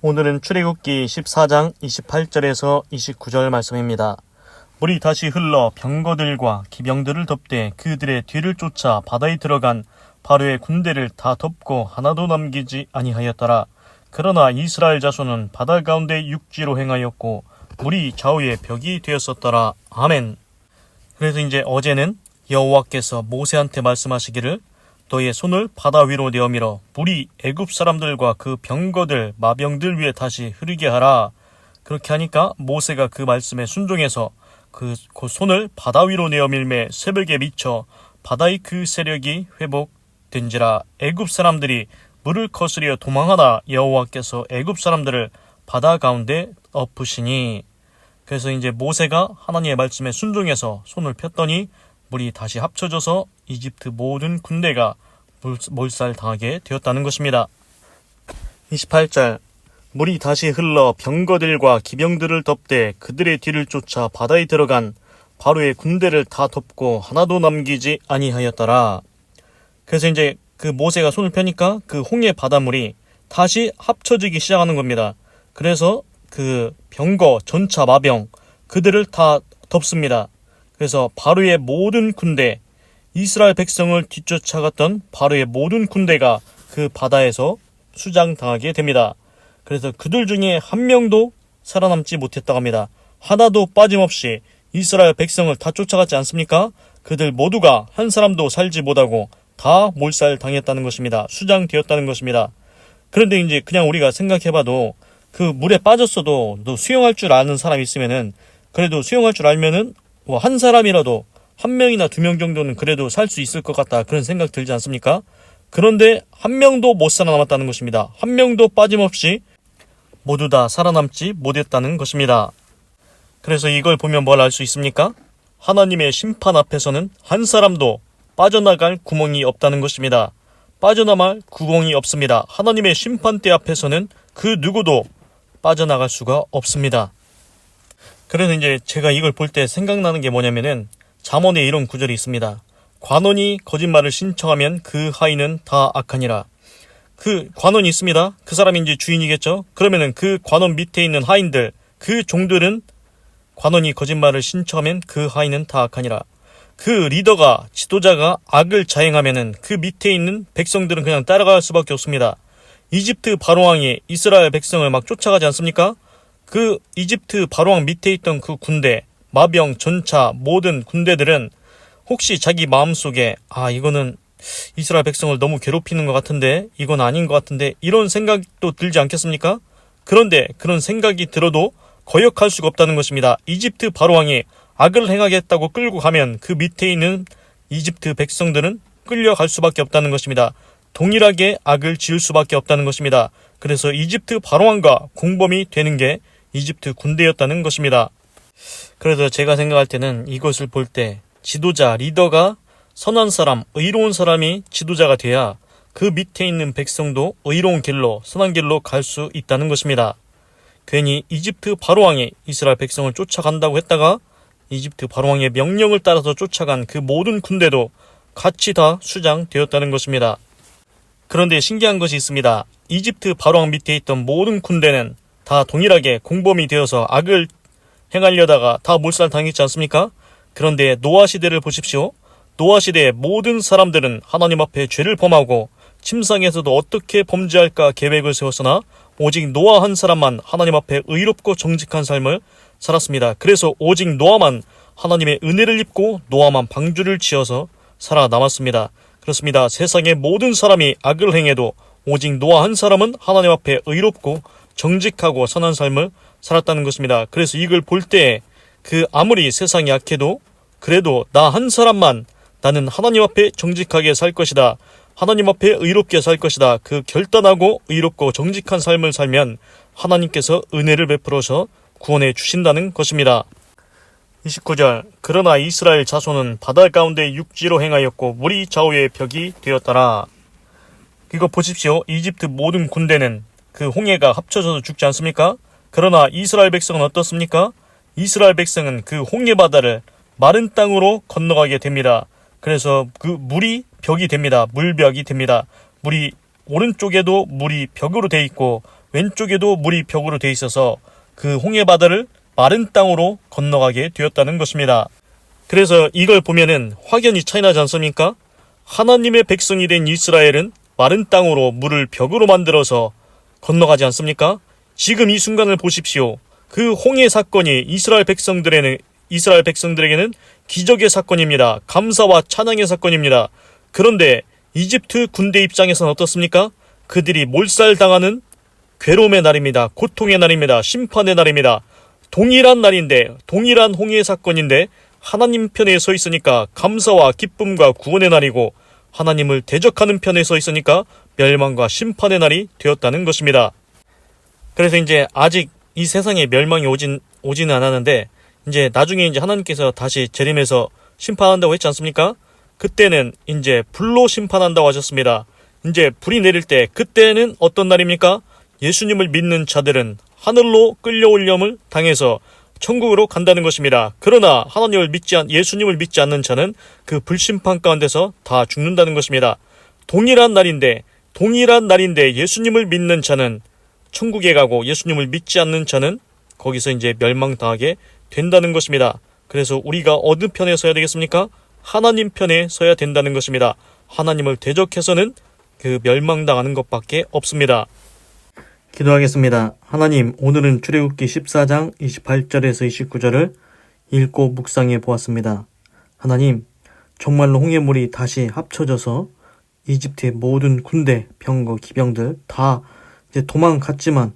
오늘은 출애굽기 14장 28절에서 29절 말씀입니다. 물이 다시 흘러 병거들과 기병들을 덮되 그들의 뒤를 쫓아 바다에 들어간 바로의 군대를 다 덮고 하나도 남기지 아니하였더라. 그러나 이스라엘 자손은 바다 가운데 육지로 행하였고 물이 좌우에 벽이 되었었더라. 아멘. 그래서 이제 어제는 여호와께서 모세한테 말씀하시기를 너의 손을 바다 위로 내어밀어 물이 애굽 사람들과 그 병거들 마병들 위에 다시 흐르게 하라. 그렇게 하니까 모세가 그 말씀에 순종해서 그 손을 바다 위로 내어밀매 새벽에 미쳐 바다의 그 세력이 회복된지라. 애굽 사람들이 물을 거스려 도망하다 여호와께서 애굽 사람들을 바다 가운데 엎으시니. 그래서 이제 모세가 하나님의 말씀에 순종해서 손을 폈더니 물이 다시 합쳐져서 이집트 모든 군대가 몰살당하게 되었다는 것입니다. 28절 물이 다시 흘러 병거들과 기병들을 덮되 그들의 뒤를 쫓아 바다에 들어간 바로의 군대를 다 덮고 하나도 남기지 아니하였더라. 그래서 이제 그 모세가 손을 펴니까 그 홍해 바닷물이 다시 합쳐지기 시작하는 겁니다. 그래서 그 병거, 전차, 마병 그들을 다 덮습니다. 그래서 바로의 모든 군대, 이스라엘 백성을 뒤쫓아갔던 바로의 모든 군대가 그 바다에서 수장당하게 됩니다. 그래서 그들 중에 한 명도 살아남지 못했다고 합니다. 하나도 빠짐없이 이스라엘 백성을 다 쫓아갔지 않습니까? 그들 모두가 한 사람도 살지 못하고 다 몰살당했다는 것입니다. 수장되었다는 것입니다. 그런데 이제 그냥 우리가 생각해봐도 그 물에 빠졌어도 너 수영할 줄 아는 사람이 있으면은 그래도 수영할 줄 알면은 뭐 한 사람이라도 한 명이나 두 명 정도는 그래도 살 수 있을 것 같다 그런 생각 들지 않습니까? 그런데 한 명도 못 살아남았다는 것입니다. 한 명도 빠짐없이 모두 다 살아남지 못했다는 것입니다. 그래서 이걸 보면 뭘 알 수 있습니까? 하나님의 심판 앞에서는 한 사람도 빠져나갈 구멍이 없다는 것입니다. 빠져나갈 구멍이 없습니다. 하나님의 심판대 앞에서는 그 누구도 빠져나갈 수가 없습니다. 그래서 이제 제가 이걸 볼 때 생각나는 게 뭐냐면은 잠언에 이런 구절이 있습니다. 관원이 거짓말을 신청하면 그 하인은 다 악하니라. 그 관원이 있습니다. 그 사람이 이제 주인이겠죠. 그러면은 그 관원 밑에 있는 하인들, 그 종들은 관원이 거짓말을 신청하면 그 하인은 다 악하니라. 그 리더가, 지도자가 악을 자행하면은 그 밑에 있는 백성들은 그냥 따라갈 수밖에 없습니다. 이집트 바로왕이 이스라엘 백성을 막 쫓아가지 않습니까? 그 이집트 바로왕 밑에 있던 그 군대, 마병, 전차, 모든 군대들은 혹시 자기 마음속에 이거는 이스라엘 백성을 너무 괴롭히는 것 같은데 이건 아닌 것 같은데 이런 생각도 들지 않겠습니까? 그런데 그런 생각이 들어도 거역할 수가 없다는 것입니다. 이집트 바로왕이 악을 행하겠다고 끌고 가면 그 밑에 있는 이집트 백성들은 끌려갈 수밖에 없다는 것입니다. 동일하게 악을 지을 수밖에 없다는 것입니다. 그래서 이집트 바로왕과 공범이 되는 게 이집트 군대였다는 것입니다. 그래서 제가 생각할 때는 이것을 볼 때 지도자, 리더가 선한 사람, 의로운 사람이 지도자가 돼야 그 밑에 있는 백성도 의로운 길로, 선한 길로 갈 수 있다는 것입니다. 괜히 이집트 바로왕이 이스라엘 백성을 쫓아간다고 했다가 이집트 바로왕의 명령을 따라서 쫓아간 그 모든 군대도 같이 다 수장되었다는 것입니다. 그런데 신기한 것이 있습니다. 이집트 바로왕 밑에 있던 모든 군대는 다 동일하게 공범이 되어서 악을 행하려다가 다 몰살당했지 않습니까? 그런데 노아 시대를 보십시오. 노아 시대의 모든 사람들은 하나님 앞에 죄를 범하고 침상에서도 어떻게 범죄할까 계획을 세웠으나 오직 노아 한 사람만 하나님 앞에 의롭고 정직한 삶을 살았습니다. 그래서 오직 노아만 하나님의 은혜를 입고 노아만 방주를 지어서 살아남았습니다. 그렇습니다. 세상의 모든 사람이 악을 행해도 오직 노아 한 사람은 하나님 앞에 의롭고 정직하고 선한 삶을 살았다는 것입니다. 그래서 이걸 볼 때 그 아무리 세상이 악해도 그래도 나 한 사람만 나는 하나님 앞에 정직하게 살 것이다. 하나님 앞에 의롭게 살 것이다. 그 결단하고 의롭고 정직한 삶을 살면 하나님께서 은혜를 베풀어서 구원해 주신다는 것입니다. 29절 그러나 이스라엘 자손은 바다 가운데 육지로 행하였고 물이 좌우의 벽이 되었더라. 이거 보십시오. 이집트 모든 군대는 그 홍해가 합쳐져서 죽지 않습니까? 그러나 이스라엘 백성은 어떻습니까? 이스라엘 백성은 그 홍해 바다를 마른 땅으로 건너가게 됩니다. 그래서 그 물이 벽이 됩니다. 물벽이 됩니다. 물이 오른쪽에도 물이 벽으로 돼 있고 왼쪽에도 물이 벽으로 돼 있어서 그 홍해 바다를 마른 땅으로 건너가게 되었다는 것입니다. 그래서 이걸 보면은 확연히 차이나지 않습니까? 하나님의 백성이 된 이스라엘은 마른 땅으로 물을 벽으로 만들어서 건너가지 않습니까? 지금 이 순간을 보십시오. 그 홍해 사건이 이스라엘 백성들에게는 기적의 사건입니다. 감사와 찬양의 사건입니다. 그런데 이집트 군대 입장에서는 어떻습니까? 그들이 몰살당하는 괴로움의 날입니다. 고통의 날입니다. 심판의 날입니다. 동일한 날인데, 동일한 홍해 사건인데 하나님 편에 서 있으니까 감사와 기쁨과 구원의 날이고, 하나님을 대적하는 편에 서 있으니까 멸망과 심판의 날이 되었다는 것입니다. 그래서 이제 아직 이 세상에 멸망이 오지는 않았는데, 이제 나중에 이제 하나님께서 다시 재림해서 심판한다고 했지 않습니까? 그때는 이제 불로 심판한다고 하셨습니다. 이제 불이 내릴 때, 그때는 어떤 날입니까? 예수님을 믿는 자들은 하늘로 끌려올림을 당해서 천국으로 간다는 것입니다. 그러나 예수님을 믿지 않는 자는 그 불심판 가운데서 다 죽는다는 것입니다. 동일한 날인데 예수님을 믿는 자는 천국에 가고, 예수님을 믿지 않는 자는 거기서 이제 멸망당하게 된다는 것입니다. 그래서 우리가 어느 편에 서야 되겠습니까? 하나님 편에 서야 된다는 것입니다. 하나님을 대적해서는 그 멸망당하는 것밖에 없습니다. 기도하겠습니다. 하나님, 오늘은 출애굽기 14장 28절에서 29절을 읽고 묵상해 보았습니다. 하나님, 정말로 홍해물이 다시 합쳐져서 이집트의 모든 군대, 병거, 기병들 다 이제 도망갔지만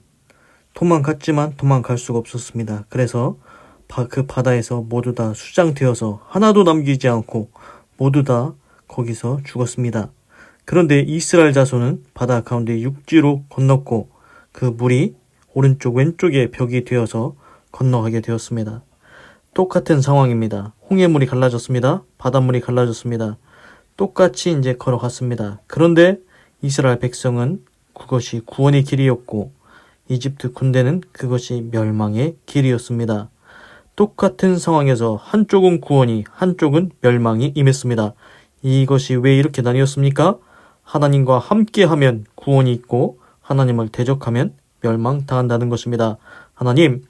도망갈 수가 없었습니다. 그래서 그 바다에서 모두 다 수장되어서 하나도 남기지 않고 모두 다 거기서 죽었습니다. 그런데 이스라엘 자손은 바다 가운데 육지로 건넜고, 그 물이 오른쪽 왼쪽에 벽이 되어서 건너가게 되었습니다. 똑같은 상황입니다. 홍해물이 갈라졌습니다. 바닷물이 갈라졌습니다. 똑같이 이제 걸어갔습니다. 그런데 이스라엘 백성은 그것이 구원의 길이었고, 이집트 군대는 그것이 멸망의 길이었습니다. 똑같은 상황에서 한쪽은 구원이, 한쪽은 멸망이 임했습니다. 이것이 왜 이렇게 나뉘었습니까? 하나님과 함께하면 구원이 있고, 하나님을 대적하면 멸망당한다는 것입니다. 하나님,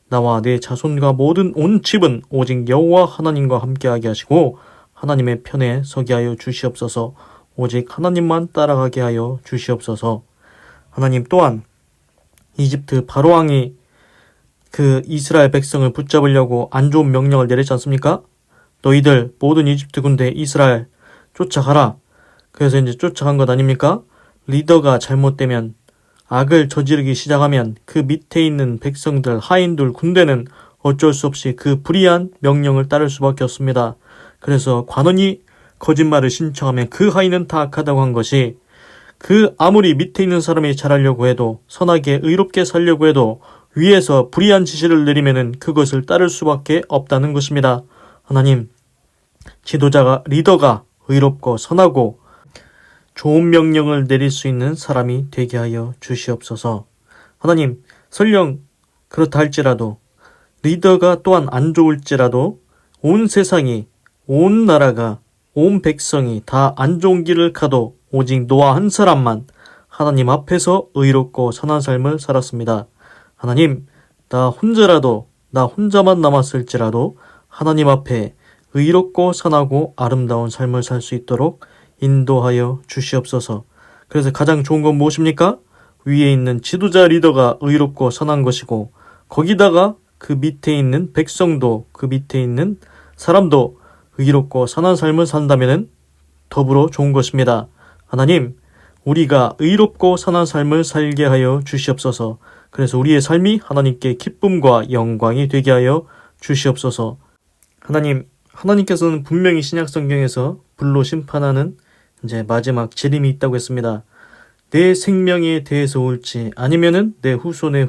나와 내 자손과 모든 온 집은 오직 여호와 하나님과 함께하게 하시고, 하나님의 편에 서게 하여 주시옵소서. 오직 하나님만 따라가게 하여 주시옵소서. 하나님, 또한 이집트 바로왕이 그 이스라엘 백성을 붙잡으려고 안 좋은 명령을 내렸지 않습니까? 너희들 모든 이집트 군대 이스라엘 쫓아가라. 그래서 이제 쫓아간 것 아닙니까? 리더가 잘못되면, 악을 저지르기 시작하면 그 밑에 있는 백성들, 하인들, 군대는 어쩔 수 없이 그 불의한 명령을 따를 수밖에 없습니다. 그래서 관원이 거짓말을 신청하면 그 하인은 다 악하다고 한 것이, 그 아무리 밑에 있는 사람이 잘하려고 해도, 선하게 의롭게 살려고 해도 위에서 불의한 지시를 내리면은 그것을 따를 수밖에 없다는 것입니다. 하나님, 지도자가, 리더가 의롭고 선하고 좋은 명령을 내릴 수 있는 사람이 되게 하여 주시옵소서. 하나님, 설령 그렇다 할지라도, 리더가 또한 안 좋을지라도 온 세상이, 온 나라가, 온 백성이 다 안 좋은 길을 가도 오직 노아 한 사람만 하나님 앞에서 의롭고 선한 삶을 살았습니다. 하나님, 나 혼자만 남았을지라도 하나님 앞에 의롭고 선하고 아름다운 삶을 살 수 있도록 인도하여 주시옵소서. 그래서 가장 좋은 건 무엇입니까? 위에 있는 지도자 리더가 의롭고 선한 것이고, 거기다가 그 밑에 있는 백성도, 그 밑에 있는 사람도 의롭고 선한 삶을 산다면 더불어 좋은 것입니다. 하나님, 우리가 의롭고 선한 삶을 살게 하여 주시옵소서. 그래서 우리의 삶이 하나님께 기쁨과 영광이 되게 하여 주시옵소서. 하나님께서는 분명히 신약성경에서 불로 심판하는 이제 마지막 재림이 있다고 했습니다. 내 생명에 대해서 올지, 아니면은 내 후손에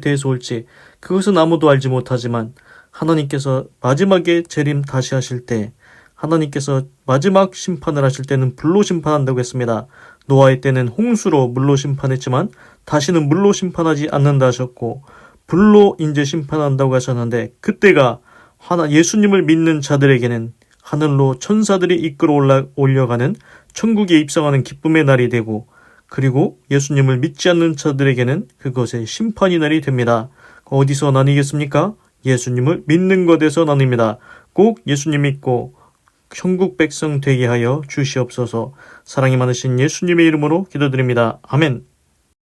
대해서 올지, 그것은 아무도 알지 못하지만 하나님께서 마지막에 재림 다시 하실 때, 하나님께서 마지막 심판을 하실 때는 불로 심판한다고 했습니다. 노아의 때는 홍수로 물로 심판했지만 다시는 물로 심판하지 않는다 하셨고, 불로 이제 심판한다고 하셨는데, 그때가 예수님을 믿는 자들에게는 하늘로 천사들이 이끌어 올려가는 천국에 입성하는 기쁨의 날이 되고, 그리고 예수님을 믿지 않는 자들에게는 그것의 심판의 날이 됩니다. 어디서 나뉘겠습니까? 예수님을 믿는 것에서 나뉩니다. 꼭 예수님 믿고 천국 백성 되게 하여 주시옵소서. 사랑이 많으신 예수님의 이름으로 기도드립니다. 아멘.